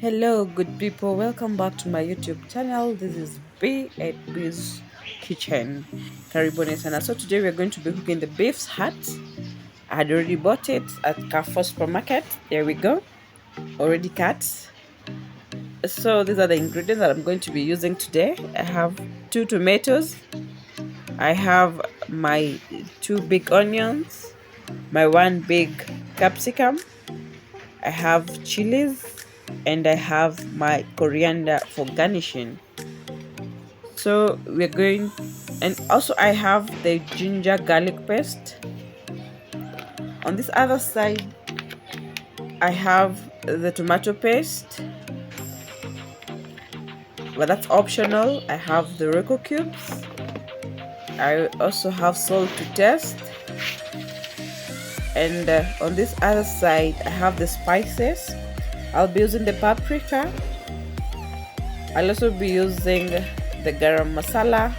Hello, good people. Welcome back to my YouTube channel. This is B at B's Kitchen. Karibuni sana. So today we're going to be cooking the beef's heart. I had already bought it at Carrefour supermarket. There we go. Already cut. So these are the ingredients that I'm going to be using today. I have two tomatoes. I have my two big onions, my one big capsicum. I have chilies and I have my coriander for garnishing. So we're going, and also I have the ginger garlic paste. On this other side, I have the tomato paste, but that's optional. I have the Rococo cubes. I also have salt to taste. And on this other side, I have the spices. I'll be using the paprika. I'll also be using the garam masala.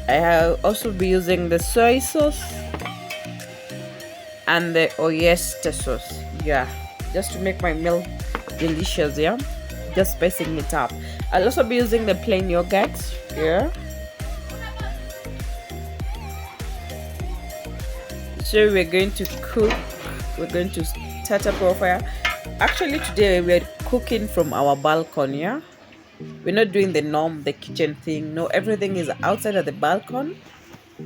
I'll also be using the soy sauce and the oyster sauce. Yeah, just to make my meal delicious. Yeah, just spicing it up. I'll also be using the plain yogurt. Yeah. So we're going to cook. We're going to start up our fire. Actually, today we're cooking from our balcony. Yeah, we're not doing the kitchen thing. No, everything is outside of the balcony.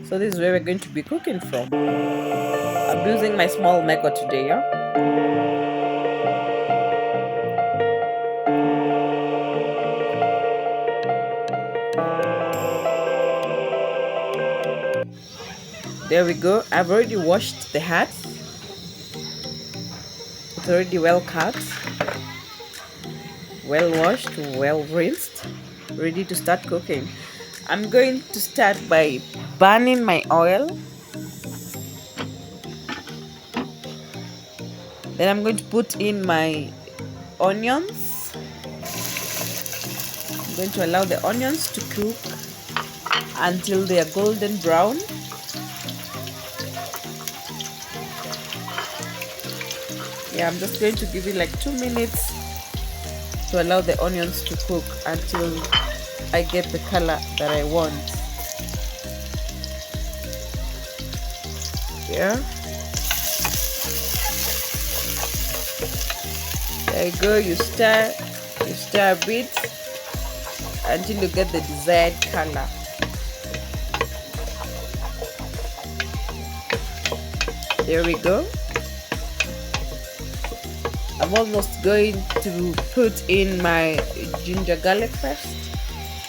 So this is where we're going to be cooking from. I'm using my small maker today. Yeah. There we go. I've already washed the hat. It's already well cut, well washed, well rinsed, ready to start cooking. I'm going to start by burning my oil. Then I'm going to put in my onions. I'm going to allow the onions to cook until they are golden brown. Yeah, I'm just going to give it like 2 minutes to allow the onions to cook until I get the color that I want. Yeah. There you go, you stir a bit until you get the desired color. There we go. I'm almost going to put in my ginger garlic paste.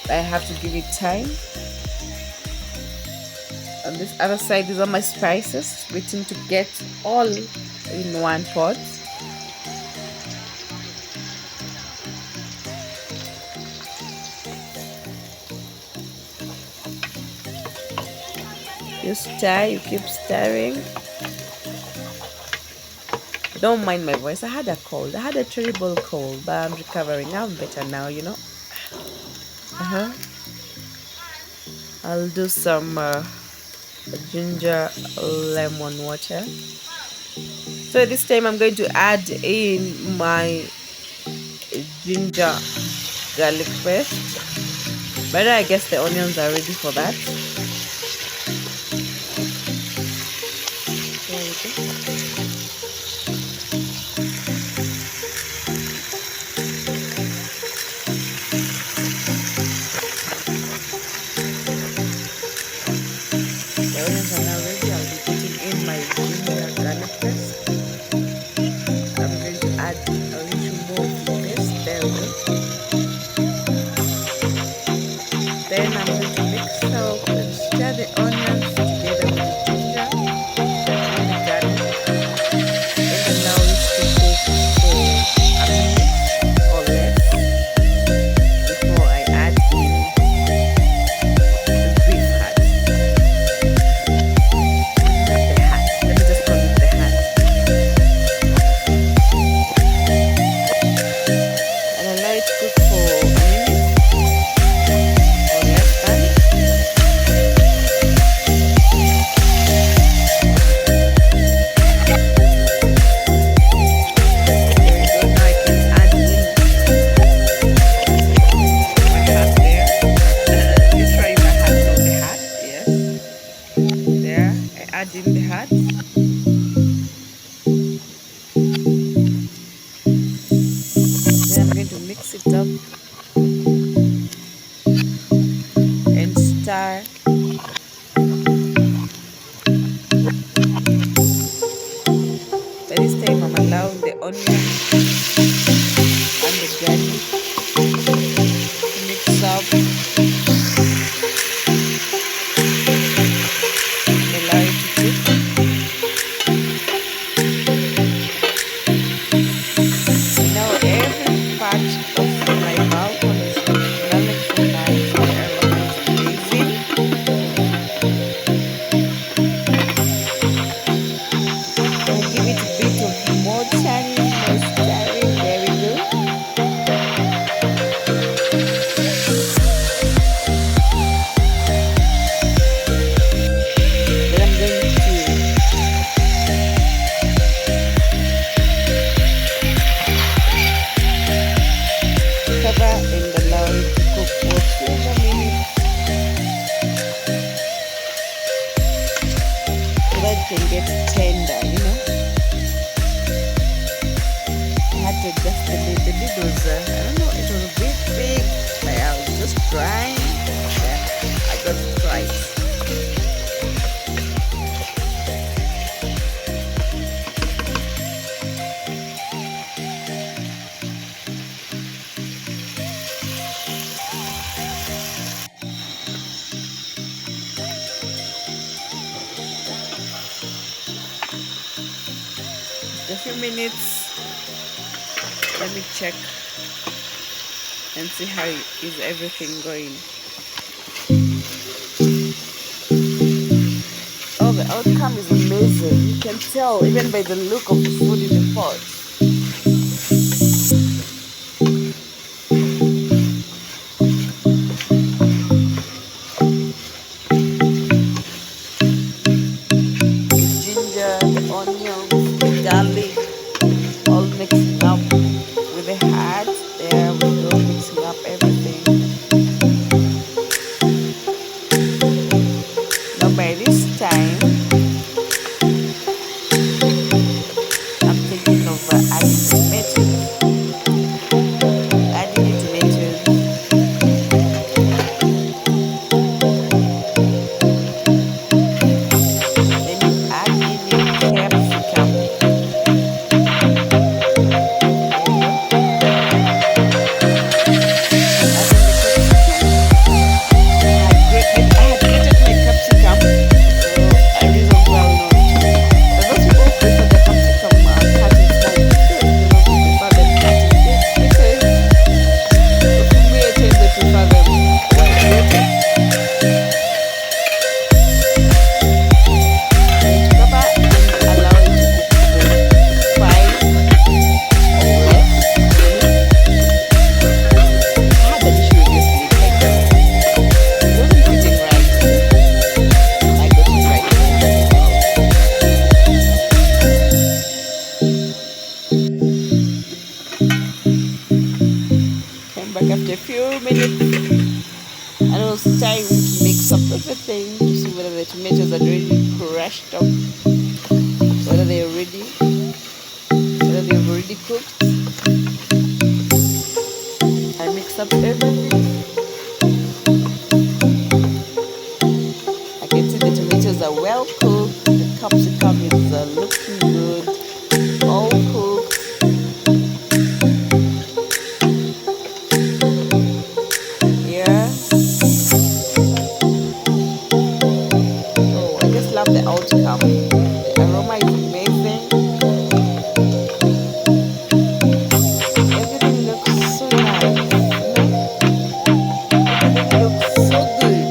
I have to give it time. On this other side, these are my spices, waiting to get all in one pot. You stir, you keep stirring. Don't mind my voice. I had a cold. I had a terrible cold, but I'm recovering. I'm better now, you know. I'll do some ginger lemon water. So this time I'm going to add in my ginger garlic paste. But I guess the onions are ready for that. There we go. Then I'm going to mix up and stir the onions together with the ginger and the garlic. add in the heart. Then I'm going to mix it up and stir. By this time, I'm allowing the onion and the garlic to mix up and allow it to cook. Now every part of my balcony is smelling so nice. The aroma is amazing. I give it a bit of more turning, more stirring. There we go. Then I'm going to cover and allow it to cook for several minutes so that it can get tender. I had to adjust the lid. The lid was, I don't know, it was a bit big. Like I was just trying. Yeah, I got it right. A few minutes. Let me check and see how is everything going. Oh, the outcome is amazing. You can tell even by the look of the food in the pot. The ginger, the onions, the garlic, all mixing up with the heart. There we go, mixing up everything. Now by this time, I'm thinking of adding tomatoes. Adding the tomatoes. Then you add in your capsicum. There you go. Add in the capsicum. I had grated my capsicum, so I reasoned well not to. But those people who prefer the capsicum cut in small pieces, and those who prefer them cut in big pieces. But for me, I tend to prefer them well grated. Going to cover and allow it to cook for 5 or less minutes. I had an issue with this lid, like it wasn't fitting right. I got it right this time. Came back after a few minutes and it was time to mix up everything to see whether the tomatoes are already crushed up, whether they've already cooked. I mixed up everything. I can see the tomatoes are well cooked. The capsicum is looking good. All cooked. Yeah. Oh, I just love the outcome. The aroma is amazing. Everything looks so nice. Everything looks so good.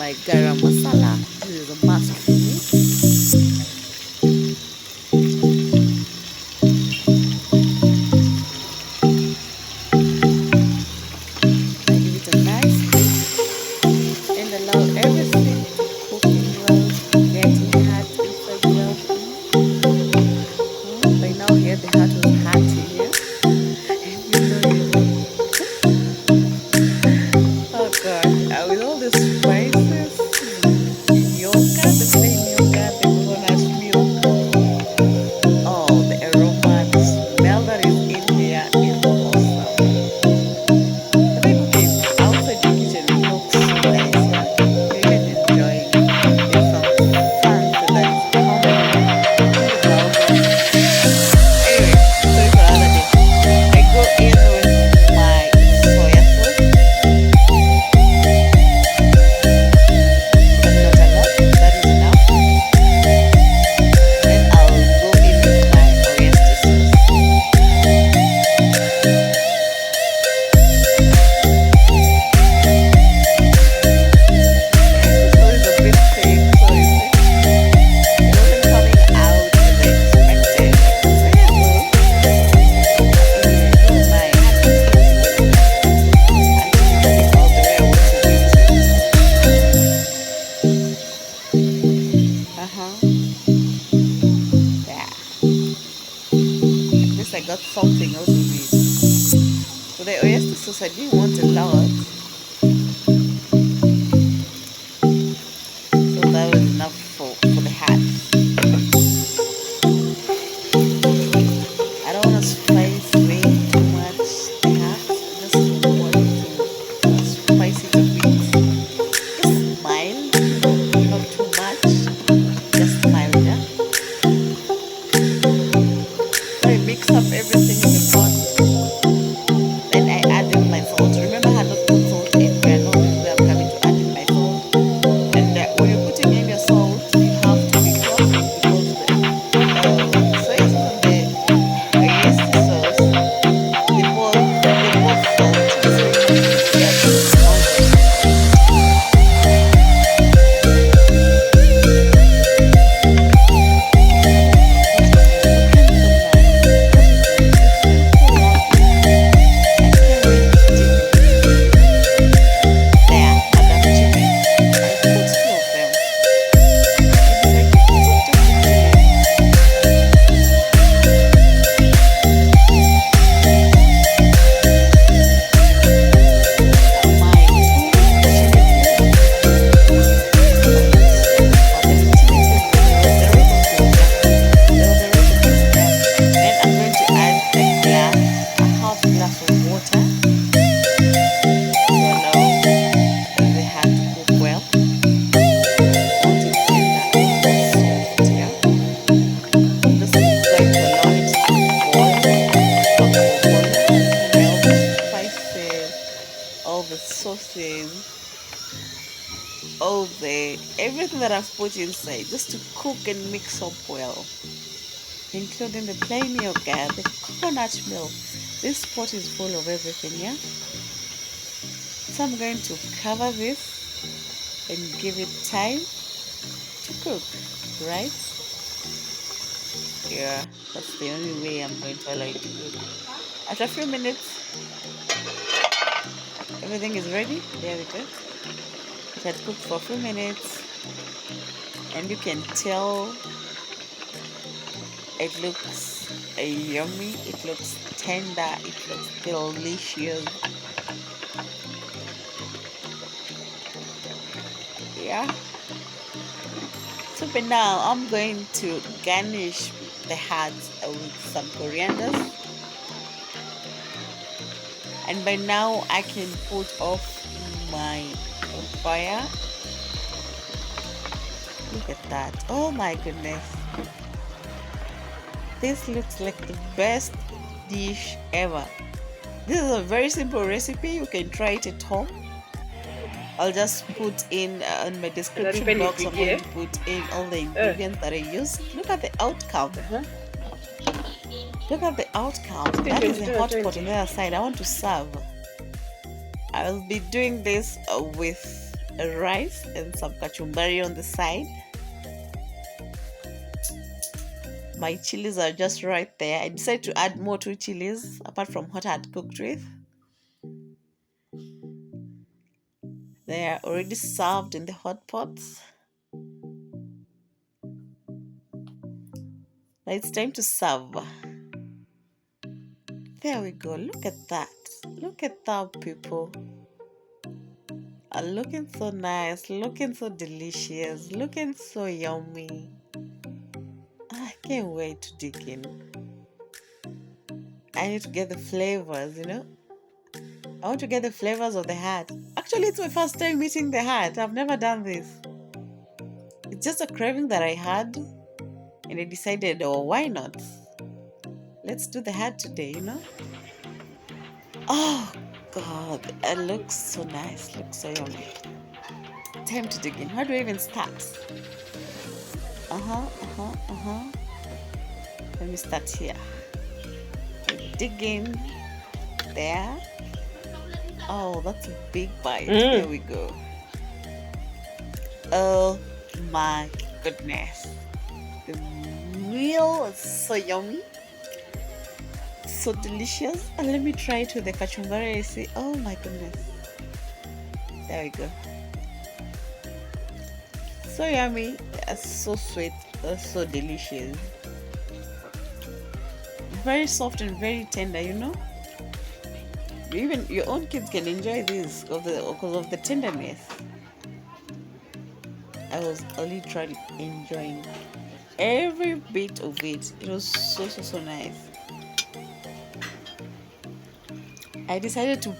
my garam masala. This is a must for me. I give it a nice heat and allow everything to cooking well, getting hot inside well. By now here the heart was hot here. You know oh gosh, with all the spices, yogurt, the plain yogurt, the coconut milk. Oh, the aroma, the smell that is in here is awesome. But I cook it outside the kitchen, it looks so nice, yeah? You're even enjoying. There's some fancy that is coming. Anyway, sorry for another day. I go in with my soya sauce, but not a lot. That is enough. Then I'll go in with my oyster sauce is a bit thick, so you see, it wasn't coming out as I expected. So yeah, well, don't mind. I think it's all the way I want to do it. Yeah. At least I got something out of it. So the oyster sauce, I didn't want a lot, so that was enough for the hat. I don't want to spice way too much the hat. Just want to spice it a bit. Just mild, not too much. Just mild, yeah. So I mix up everything in the pot. Then I added my salt. Remember, I had not put salt in here. Now this is where I'm coming to add in my salt. And when you're putting in your salt, you have to be careful because the soy sauce and the oyster sauce, they both salty. So you have to be careful. All the everything that I've put inside just to cook and mix up well, including the plain yogurt, the coconut milk. This pot is full of everything, yeah? So I'm going to cover this and give it time to cook, right? Yeah, that's the only way I'm going to allow it to cook. After a few minutes, everything is ready. There we go. It had cooked for a few minutes, and you can tell it looks yummy, it looks tender, it looks delicious. Yeah. So for now, I'm going to garnish the hat with some coriander, and by now I can put off my fire. Look at that. Oh my goodness, this looks like the best dish ever. This is a very simple recipe. You can try it at home. I'll just put in my description box. I'm going to put in all the ingredients that I use. Look at the outcome. Look at the outcome. That is a hot pot on the other side. I want to serve. I'll be doing this with rice and some kachumbari on the side. My chilies are just right there. I decided to add more two chilies apart from what I had cooked with. They are already served in the hot pots. Now it's time to serve. There we go. Look at that. Look at that, people. Are looking so nice, looking so delicious, looking so yummy. I can't wait to dig in. I need to get the flavors. I want to get the flavors of the hat. Actually, it's my first time eating the hat. I've never done this. It's just a craving that I had, and I decided, oh, why not? Let's do the hat today. Oh, God, it looks so nice, looks so yummy. Time to dig in. How do I even start? Let me start here. Dig in there. Oh, that's a big bite. There we go. Oh my goodness. The meal is so yummy. So delicious. And let me try it with the kachumbari. See, oh my goodness. There we go. So yummy. It's so sweet. It's so delicious. Very soft and very tender. Even your own kids can enjoy this because of the tenderness. I was only trying enjoying every bit of it. It was so nice. I decided to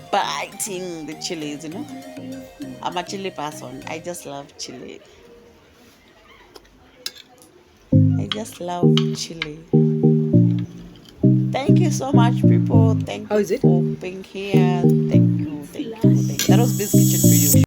bite in the chilies. I'm a chili person. I just love chili. I just love chili. Thank you so much, people. Thank How you is it? for being here. Thank you. That was busy.